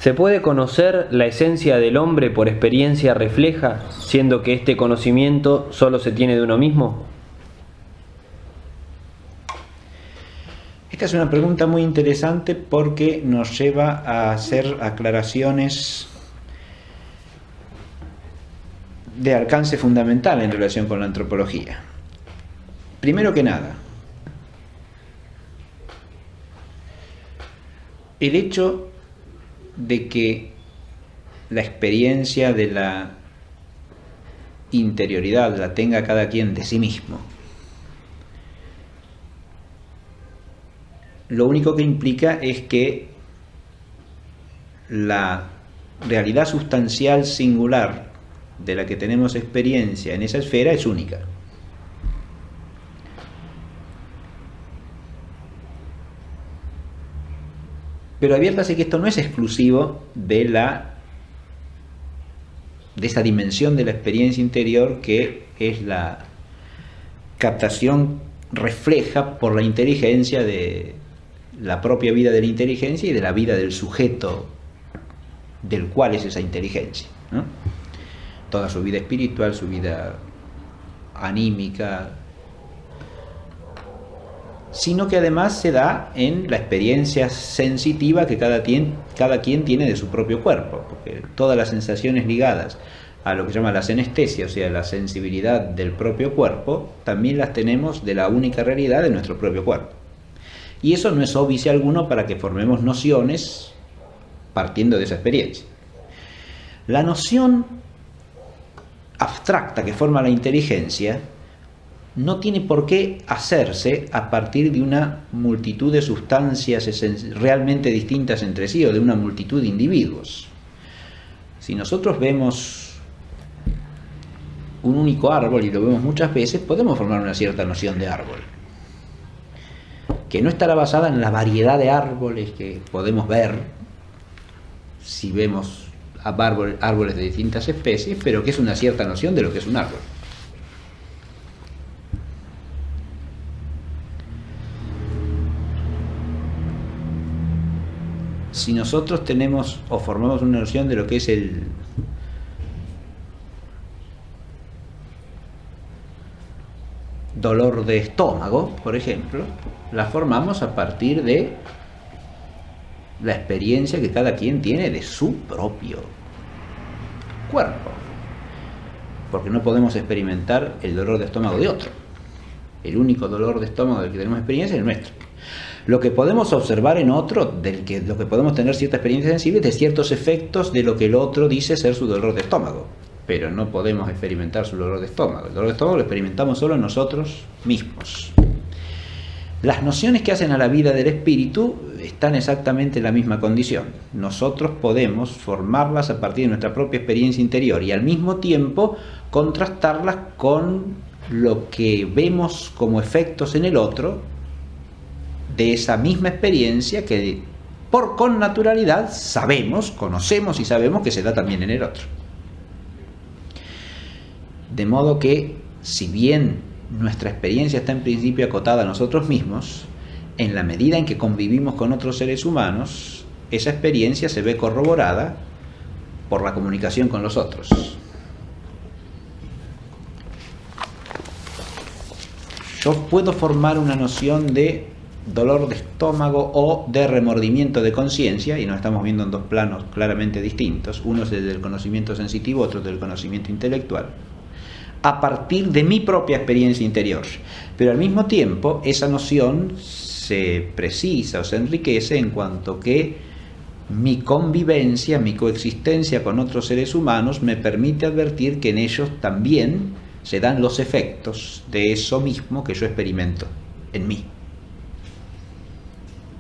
¿Se puede conocer la esencia del hombre por experiencia refleja, siendo que este conocimiento solo se tiene de uno mismo? Esta es una pregunta muy interesante porque nos lleva a hacer aclaraciones de alcance fundamental en relación con la antropología. Primero que nada, el hecho de que la experiencia de la interioridad la tenga cada quien de sí mismo, lo único que implica es que la realidad sustancial singular de la que tenemos experiencia en esa esfera es única. Pero adviértase que esto no es exclusivo de esa dimensión de la experiencia interior que es la captación refleja por la inteligencia de la propia vida de la inteligencia y de la vida del sujeto del cual es esa inteligencia, ¿no? Toda su vida espiritual, su vida anímica, sino que además se da en la experiencia sensitiva que cada quien tiene de su propio cuerpo, porque todas las sensaciones ligadas a lo que se llama la senestesia, o sea, la sensibilidad del propio cuerpo, también las tenemos de la única realidad de nuestro propio cuerpo. Y eso no es óbice alguno para que formemos nociones partiendo de esa experiencia. La noción abstracta que forma la inteligencia no tiene por qué hacerse a partir de una multitud de sustancias realmente distintas entre sí o de una multitud de individuos. Si nosotros vemos un único árbol y lo vemos muchas veces, podemos formar una cierta noción de árbol, que no estará basada en la variedad de árboles que podemos ver si vemos árboles de distintas especies, pero que es una cierta noción de lo que es un árbol. Si nosotros tenemos o formamos una noción de lo que es el dolor de estómago, por ejemplo, la formamos a partir de la experiencia que cada quien tiene de su propio cuerpo, porque no podemos experimentar el dolor de estómago de otro. El único dolor de estómago del que tenemos experiencia es el nuestro. Lo que podemos observar en otro, lo que podemos tener cierta experiencia sensible, de ciertos efectos de lo que el otro dice ser su dolor de estómago, pero no podemos experimentar su dolor de estómago. El dolor de estómago lo experimentamos solo nosotros mismos. Las nociones que hacen a la vida del espíritu están exactamente en la misma condición. Nosotros podemos formarlas a partir de nuestra propia experiencia interior y al mismo tiempo contrastarlas con lo que vemos como efectos en el otro de esa misma experiencia que con naturalidad conocemos y sabemos que se da también en el otro. De modo que, si bien nuestra experiencia está en principio acotada a nosotros mismos, en la medida en que convivimos con otros seres humanos, esa experiencia se ve corroborada por la comunicación con los otros. Yo puedo formar una noción de dolor de estómago o de remordimiento de conciencia, y nos estamos viendo en dos planos claramente distintos, uno es el del conocimiento sensitivo, otro del conocimiento intelectual, a partir de mi propia experiencia interior, pero al mismo tiempo esa noción se precisa o se enriquece en cuanto que mi convivencia, mi coexistencia con otros seres humanos me permite advertir que en ellos también se dan los efectos de eso mismo que yo experimento en mí,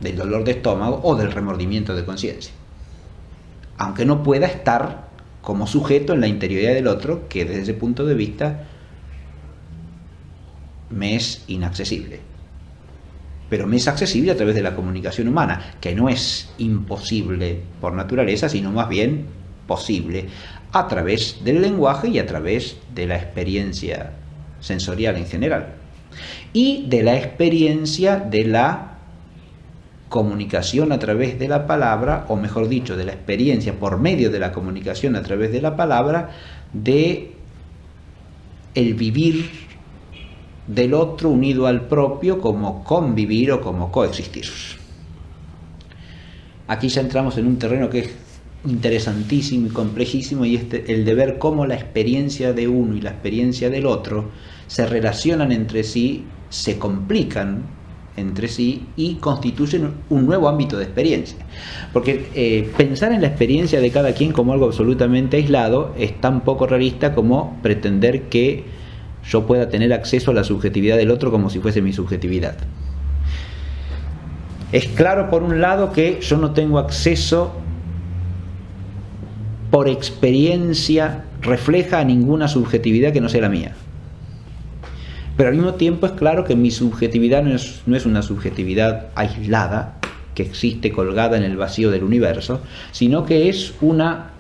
del dolor de estómago o del remordimiento de conciencia, aunque no pueda estar como sujeto en la interioridad del otro, que desde ese punto de vista me es inaccesible, pero me es accesible a través de la comunicación humana, que no es imposible por naturaleza, sino más bien posible a través del lenguaje y a través de la experiencia sensorial en general y de la experiencia de la comunicación a través de la palabra, o mejor dicho, de la experiencia por medio de la comunicación a través de la palabra, de el vivir del otro unido al propio como convivir o como coexistir. Aquí ya entramos en un terreno que es interesantísimo y complejísimo, y es el de ver cómo la experiencia de uno y la experiencia del otro se relacionan entre sí, se complican entre sí y constituyen un nuevo ámbito de experiencia. Porque pensar en la experiencia de cada quien como algo absolutamente aislado es tan poco realista como pretender que yo pueda tener acceso a la subjetividad del otro como si fuese mi subjetividad. Es claro, por un lado, que yo no tengo acceso por experiencia refleja a ninguna subjetividad que no sea la mía. Pero al mismo tiempo es claro que mi subjetividad no es una subjetividad aislada, que existe colgada en el vacío del universo, sino que es una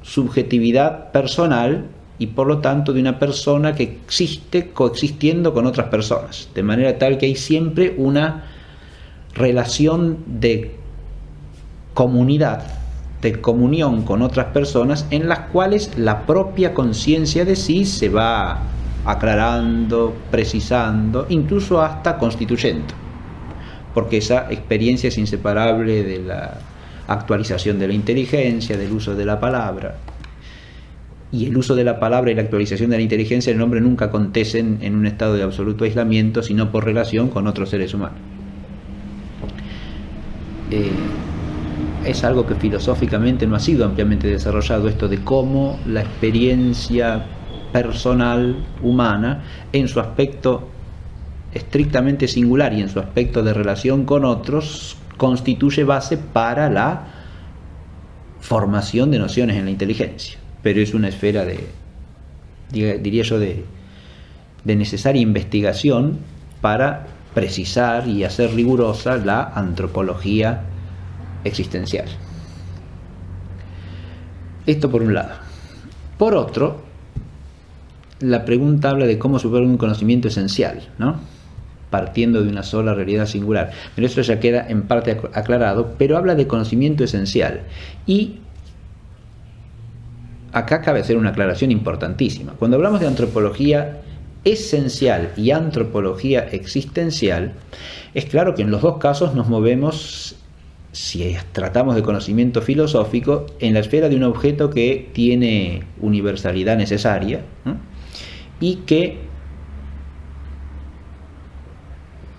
subjetividad personal y por lo tanto de una persona que existe coexistiendo con otras personas, de manera tal que hay siempre una relación de comunidad, de comunión con otras personas, en las cuales la propia conciencia de sí se va aclarando, precisando, incluso hasta constituyendo, porque esa experiencia es inseparable de la actualización de la inteligencia, del uso de la palabra. Y el uso de la palabra y la actualización de la inteligencia del hombre nunca acontecen en un estado de absoluto aislamiento, sino por relación con otros seres humanos. Es algo que filosóficamente no ha sido ampliamente desarrollado, esto de cómo la experiencia personal humana, en su aspecto estrictamente singular y en su aspecto de relación con otros, constituye base para la formación de nociones en la inteligencia. Pero es una esfera diría yo, de necesaria investigación para precisar y hacer rigurosa la antropología existencial. Esto por un lado. Por otro, la pregunta habla de cómo superar un conocimiento esencial, ¿no? Partiendo de una sola realidad singular. Pero eso ya queda en parte aclarado, pero habla de conocimiento esencial. Y acá cabe hacer una aclaración importantísima. Cuando hablamos de antropología esencial y antropología existencial, es claro que en los dos casos nos movemos, si tratamos de conocimiento filosófico, en la esfera de un objeto que tiene universalidad necesaria, ¿no? Y que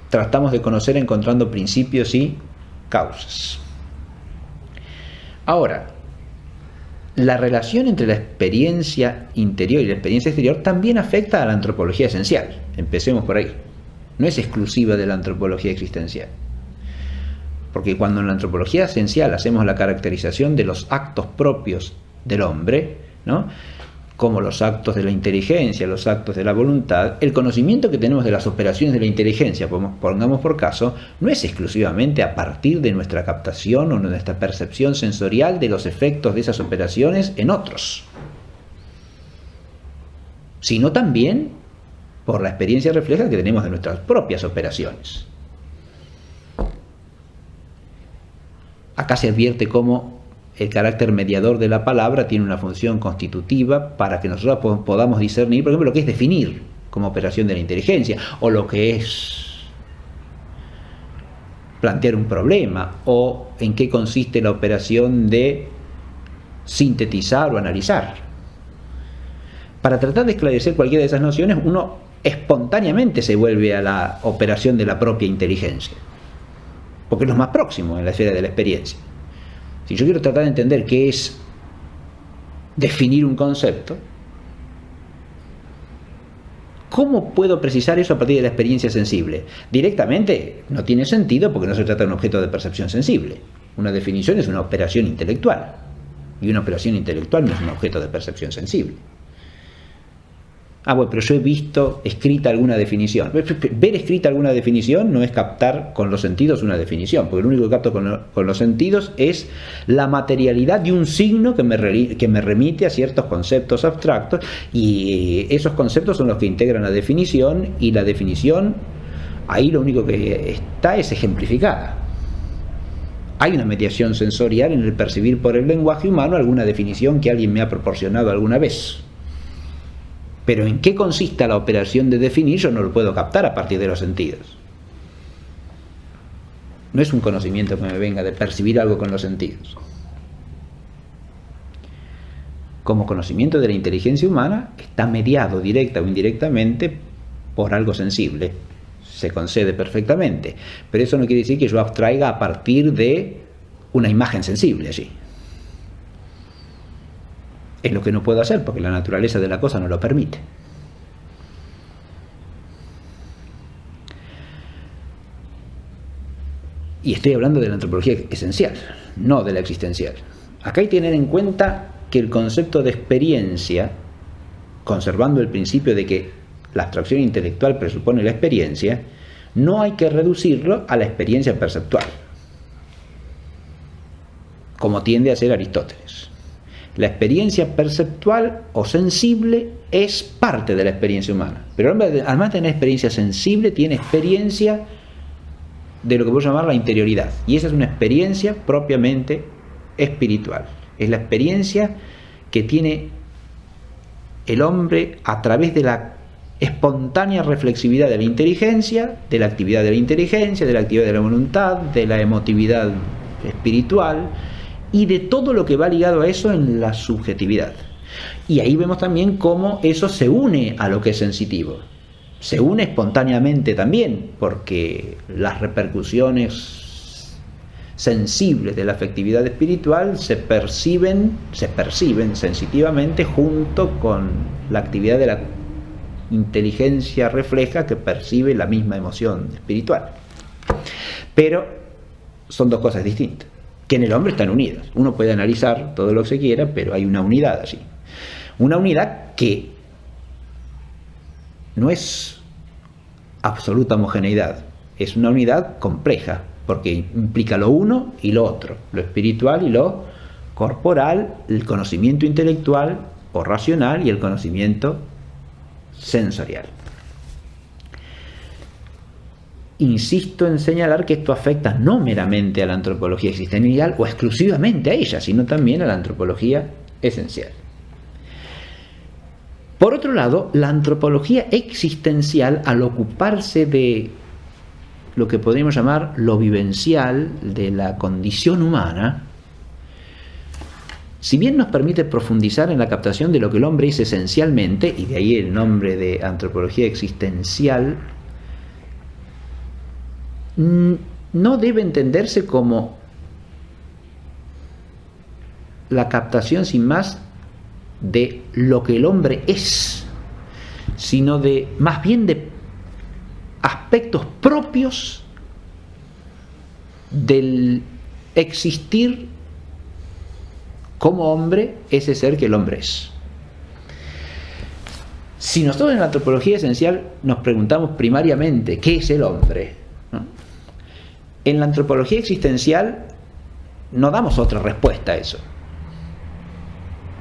tratamos de conocer encontrando principios y causas. Ahora, la relación entre la experiencia interior y la experiencia exterior también afecta a la antropología esencial. Empecemos por ahí. No es exclusiva de la antropología existencial. Porque cuando en la antropología esencial hacemos la caracterización de los actos propios del hombre, ¿no?, como los actos de la inteligencia, los actos de la voluntad, el conocimiento que tenemos de las operaciones de la inteligencia, pongamos por caso, no es exclusivamente a partir de nuestra captación o de nuestra percepción sensorial de los efectos de esas operaciones en otros, sino también por la experiencia refleja que tenemos de nuestras propias operaciones. Acá se advierte cómo el carácter mediador de la palabra tiene una función constitutiva para que nosotros podamos discernir, por ejemplo, lo que es definir como operación de la inteligencia, o lo que es plantear un problema, o en qué consiste la operación de sintetizar o analizar. Para tratar de esclarecer cualquiera de esas nociones, uno espontáneamente se vuelve a la operación de la propia inteligencia, porque es lo más próximo en la esfera de la experiencia. Si yo quiero tratar de entender qué es definir un concepto, ¿cómo puedo precisar eso a partir de la experiencia sensible? Directamente no tiene sentido, porque no se trata de un objeto de percepción sensible. Una definición es una operación intelectual, y una operación intelectual no es un objeto de percepción sensible. Bueno, pero yo he visto escrita alguna definición. Ver escrita alguna definición no es captar con los sentidos una definición, porque lo único que capto con los sentidos es la materialidad de un signo que me remite a ciertos conceptos abstractos, y esos conceptos son los que integran la definición, y la definición, ahí lo único que está es ejemplificada. Hay una mediación sensorial en el percibir por el lenguaje humano alguna definición que alguien me ha proporcionado alguna vez. Pero en qué consiste la operación de definir yo no lo puedo captar a partir de los sentidos. No es un conocimiento que me venga de percibir algo con los sentidos. Como conocimiento de la inteligencia humana está mediado directa o indirectamente por algo sensible. Se concede perfectamente, pero eso no quiere decir que yo abstraiga a partir de una imagen sensible allí. Es lo que no puedo hacer porque la naturaleza de la cosa no lo permite. Y estoy hablando de la antropología esencial, no de la existencial. Acá hay que tener en cuenta que el concepto de experiencia, conservando el principio de que la abstracción intelectual presupone la experiencia, no hay que reducirlo a la experiencia perceptual, como tiende a hacer Aristóteles. La experiencia perceptual o sensible es parte de la experiencia humana, pero además de tener experiencia sensible, tiene experiencia de lo que podemos llamar la interioridad, y esa es una experiencia propiamente espiritual. Es la experiencia que tiene el hombre a través de la espontánea reflexividad de la inteligencia, de la actividad de la inteligencia, de la actividad de la voluntad, de la emotividad espiritual y de todo lo que va ligado a eso en la subjetividad. Y ahí vemos también cómo eso se une a lo que es sensitivo. Se une espontáneamente también, porque las repercusiones sensibles de la afectividad espiritual se perciben sensitivamente junto con la actividad de la inteligencia refleja que percibe la misma emoción espiritual. Pero son dos cosas distintas, que en el hombre están unidas. Uno puede analizar todo lo que se quiera, pero hay una unidad allí. Una unidad que no es absoluta homogeneidad, es una unidad compleja, porque implica lo uno y lo otro, lo espiritual y lo corporal, el conocimiento intelectual o racional y el conocimiento sensorial. Insisto en señalar que esto afecta no meramente a la antropología existencial o exclusivamente a ella, sino también a la antropología esencial. Por otro lado, la antropología existencial, al ocuparse de lo que podríamos llamar lo vivencial de la condición humana, si bien nos permite profundizar en la captación de lo que el hombre es esencialmente, y de ahí el nombre de antropología existencial, no debe entenderse como la captación sin más de lo que el hombre es, sino de más bien de aspectos propios del existir como hombre, ese ser que el hombre es. Si nosotros en la antropología esencial nos preguntamos primariamente ¿qué es el hombre?, ¿no? En la antropología existencial no damos otra respuesta a eso.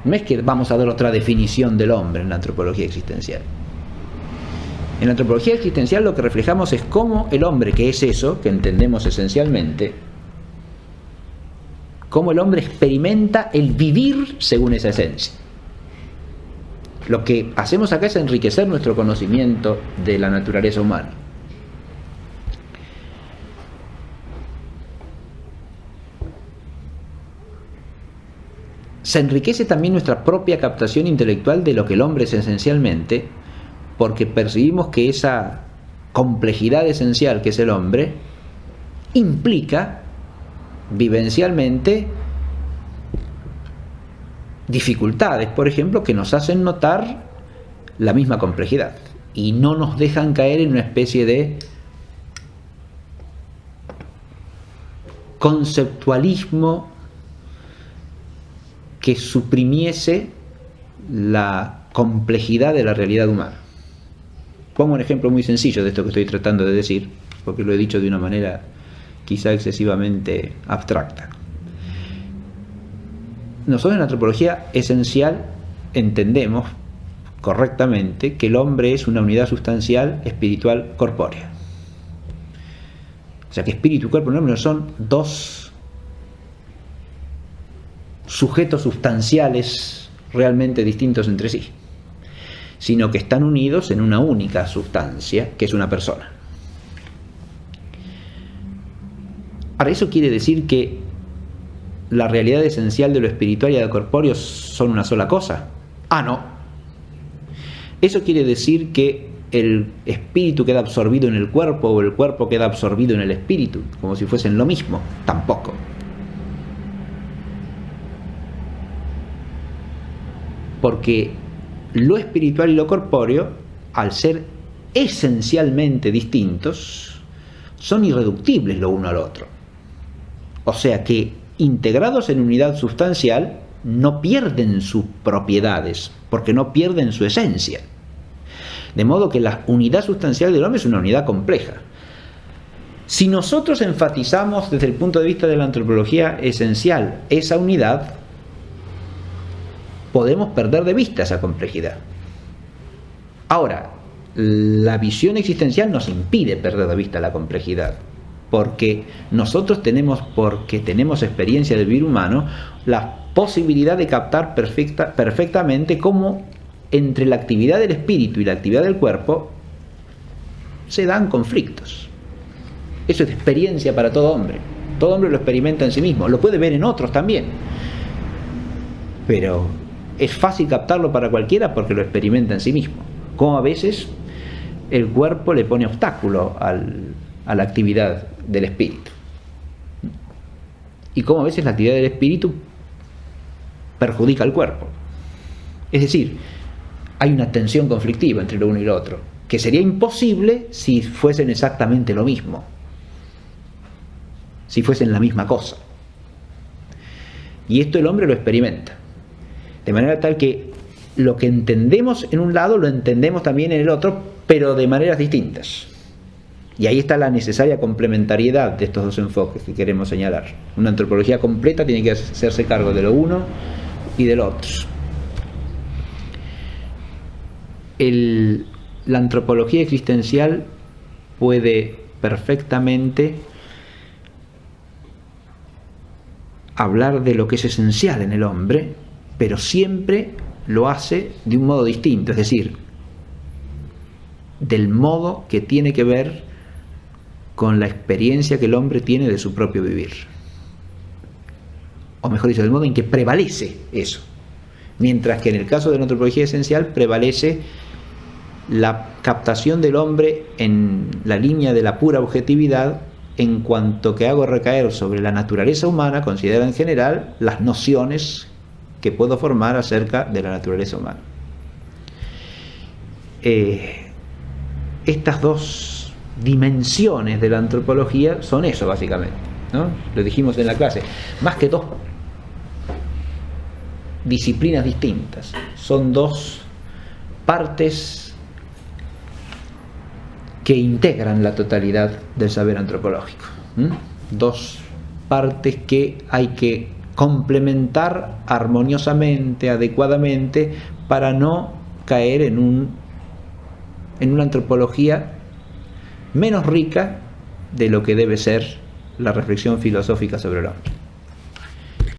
No es que vamos a dar otra definición del hombre en la antropología existencial. En la antropología existencial lo que reflejamos es cómo el hombre, que es eso, que entendemos esencialmente, cómo el hombre experimenta el vivir según esa esencia. Lo que hacemos acá es enriquecer nuestro conocimiento de la naturaleza humana. Se enriquece también nuestra propia captación intelectual de lo que el hombre es esencialmente, porque percibimos que esa complejidad esencial que es el hombre implica vivencialmente dificultades, por ejemplo, que nos hacen notar la misma complejidad y no nos dejan caer en una especie de conceptualismo que suprimiese la complejidad de la realidad humana. Pongo un ejemplo muy sencillo de esto que estoy tratando de decir, porque lo he dicho de una manera quizá excesivamente abstracta. Nosotros en la antropología esencial entendemos correctamente que el hombre es una unidad sustancial espiritual corpórea. O sea que espíritu y cuerpo no son dos sujetos sustanciales realmente distintos entre sí, sino que están unidos en una única sustancia, que es una persona. Ahora, ¿eso quiere decir que la realidad esencial de lo espiritual y de lo corpóreo son una sola cosa? No. ¿Eso quiere decir que el espíritu queda absorbido en el cuerpo o el cuerpo queda absorbido en el espíritu, como si fuesen lo mismo? Tampoco. Porque lo espiritual y lo corpóreo, al ser esencialmente distintos, son irreductibles lo uno al otro. O sea que, integrados en unidad sustancial, no pierden sus propiedades, porque no pierden su esencia. De modo que la unidad sustancial del hombre es una unidad compleja. Si nosotros enfatizamos desde el punto de vista de la antropología esencial esa unidad, podemos perder de vista esa complejidad. Ahora, la visión existencial nos impide perder de vista la complejidad, porque nosotros porque tenemos experiencia del vivir humano, la posibilidad de captar perfectamente cómo entre la actividad del espíritu y la actividad del cuerpo se dan conflictos. Eso es experiencia para todo hombre. Todo hombre lo experimenta en sí mismo, lo puede ver en otros también, pero es fácil captarlo para cualquiera porque lo experimenta en sí mismo. Como a veces el cuerpo le pone obstáculo a la actividad del espíritu, y como a veces la actividad del espíritu perjudica al cuerpo. Es decir, hay una tensión conflictiva entre lo uno y lo otro, que sería imposible si fuesen exactamente lo mismo, si fuesen la misma cosa. Y esto el hombre lo experimenta, de manera tal que lo que entendemos en un lado lo entendemos también en el otro, pero de maneras distintas. Y ahí está la necesaria complementariedad de estos dos enfoques que queremos señalar. Una antropología completa tiene que hacerse cargo de lo uno y del otro. La antropología existencial puede perfectamente hablar de lo que es esencial en el hombre, pero siempre lo hace de un modo distinto, es decir, del modo que tiene que ver con la experiencia que el hombre tiene de su propio vivir. O mejor dicho, del modo en que prevalece eso. Mientras que en el caso de la antropología esencial prevalece la captación del hombre en la línea de la pura objetividad, en cuanto que hago recaer sobre la naturaleza humana, considera en general las nociones que puedo formar acerca de la naturaleza humana. Estas dos dimensiones de la antropología son eso básicamente, ¿no? Lo dijimos en la clase, más que dos disciplinas distintas, son dos partes que integran la totalidad del saber antropológico. Dos partes que hay que complementar armoniosamente, adecuadamente, para no caer en una antropología menos rica de lo que debe ser la reflexión filosófica sobre el hombre.